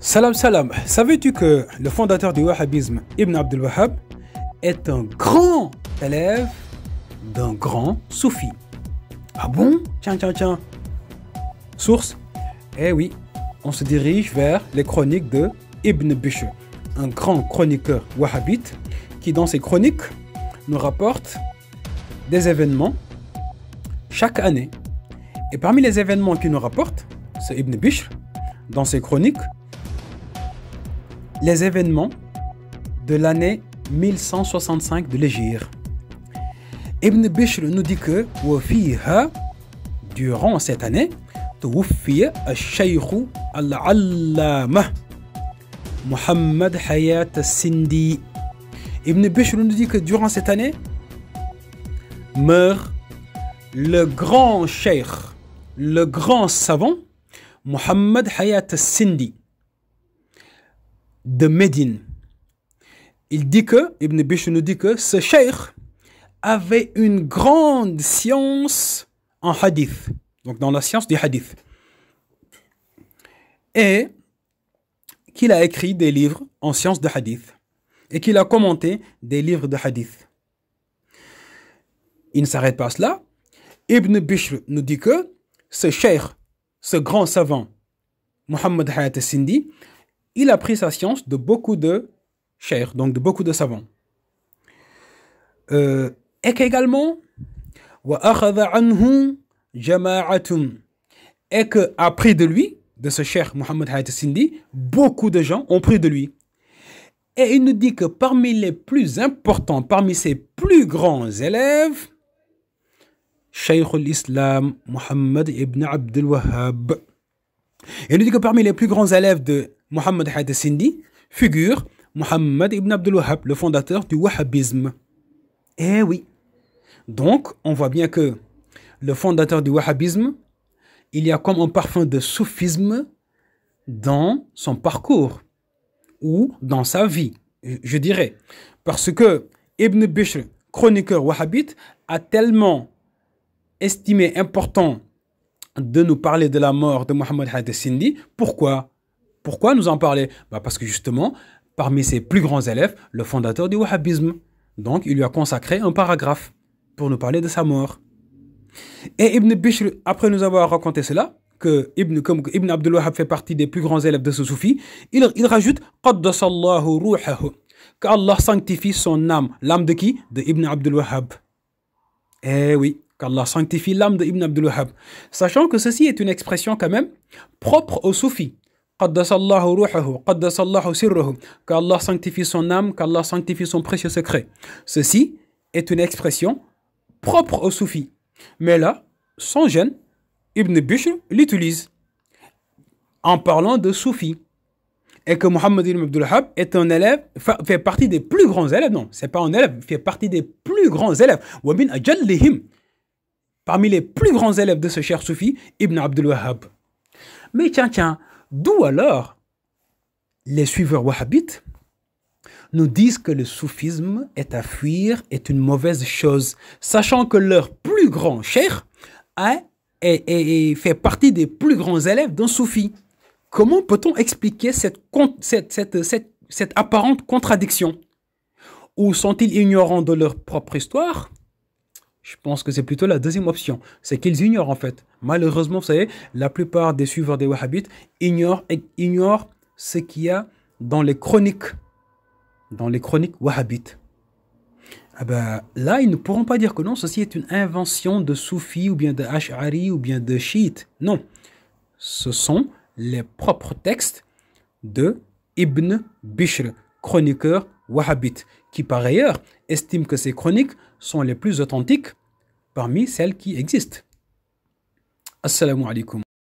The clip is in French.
Salam salam, savais-tu que le fondateur du wahhabisme, Ibn Abdul Wahhab, est un grand élève d'un grand soufi? Ah bon? Tiens. Source? Eh oui, on se dirige vers les chroniques de Ibn Bishr, un grand chroniqueur wahhabite qui dans ses chroniques nous rapporte des événements chaque année. Et parmi les événements qu'il nous rapporte, c'est Ibn Bishr, dans ses chroniques, les événements de l'année 1165 de l'Hégire. Ibn Bishr nous dit que durant cette année, توفي الشيخ العلامة Muhammad Hayat al-Sindi. Ibn Bishr nous dit que durant cette année meurt le grand cheikh, le grand savant Muhammad Hayat al-Sindi de Médine. Ibn Bishr nous dit que ce cheikh avait une grande science en hadith, donc dans la science du hadith, et qu'il a écrit des livres en science de hadith et qu'il a commenté des livres de hadith. Il ne s'arrête pas à cela. Ibn Bishr nous dit que ce cheikh, ce grand savant Muhammad Hayat al-Sindi, il a pris sa science de beaucoup de cheikhs, donc de beaucoup de savants. Et qu'également, et que a pris de lui, de ce cheikh Muhammad Hayat al-Sindi, beaucoup de gens ont pris de lui. Et il nous dit que parmi les plus importants, parmi ses plus grands élèves, Cheikh al-Islam Muhammad ibn Abdul Wahhab. Il nous dit que parmi les plus grands élèves de Muhammad Hayat al-Sindi figure Muhammad ibn Abdul Wahhab, le fondateur du wahhabisme. Eh oui. Donc, on voit bien que le fondateur du wahhabisme, il y a comme un parfum de soufisme dans son parcours ou dans sa vie, je dirais. Parce que Ibn Bishr, chroniqueur wahhabite, a tellement estimé important de nous parler de la mort de Muhammad Hayat al-Sindi. Pourquoi nous en parler? Parce que justement, parmi ses plus grands élèves, le fondateur du wahhabisme. Donc, il lui a consacré un paragraphe pour nous parler de sa mort. Et Ibn Bishr, après nous avoir raconté cela, que Ibn Abdul Wahhab fait partie des plus grands élèves de ce soufi, il rajoute Qaddasallahu ruhahu, qu'Allah sanctifie son âme. L'âme de qui? De Ibn Abdul Wahhab. Eh oui, qu'Allah sanctifie l'âme de Ibn Abdul Wahhab. Sachant que ceci est une expression quand même propre aux soufis. Qaddasallahu ruhahu, qaddasallahu sirruhu, qu'Allah sanctifie son âme, qu'Allah sanctifie son précieux secret. Ceci est une expression propre aux soufis. Mais là, sans gêne, Ibn Bishr l'utilise en parlant de soufis. Et que Muhammad ibn Abdul Wahhab est un élève, fait partie des plus grands élèves. Non, c'est pas un élève, fait partie des plus grands élèves. Wa min ajallihim, parmi les plus grands élèves de ce cher soufi, Ibn Abdul Wahhab. Mais tiens, d'où alors les suiveurs wahhabites nous disent que le soufisme est à fuir, est une mauvaise chose, sachant que leur plus grand cheikh fait partie des plus grands élèves d'un soufi. Comment peut-on expliquer cette apparente contradiction? Ou sont-ils ignorants de leur propre histoire? Je pense que c'est plutôt la deuxième option. C'est qu'ils ignorent en fait. Malheureusement, vous savez, la plupart des suiveurs des wahhabites ignorent ce qu'il y a dans les chroniques wahhabites. Là, ils ne pourront pas dire que non, ceci est une invention de soufis ou bien de ash'ari ou bien de chiites. Non, ce sont les propres textes de Ibn Bishr, chroniqueur wahhabite, qui par ailleurs estime que ces chroniques sont les plus authentiques parmi celles qui existent. Assalamu alaikum.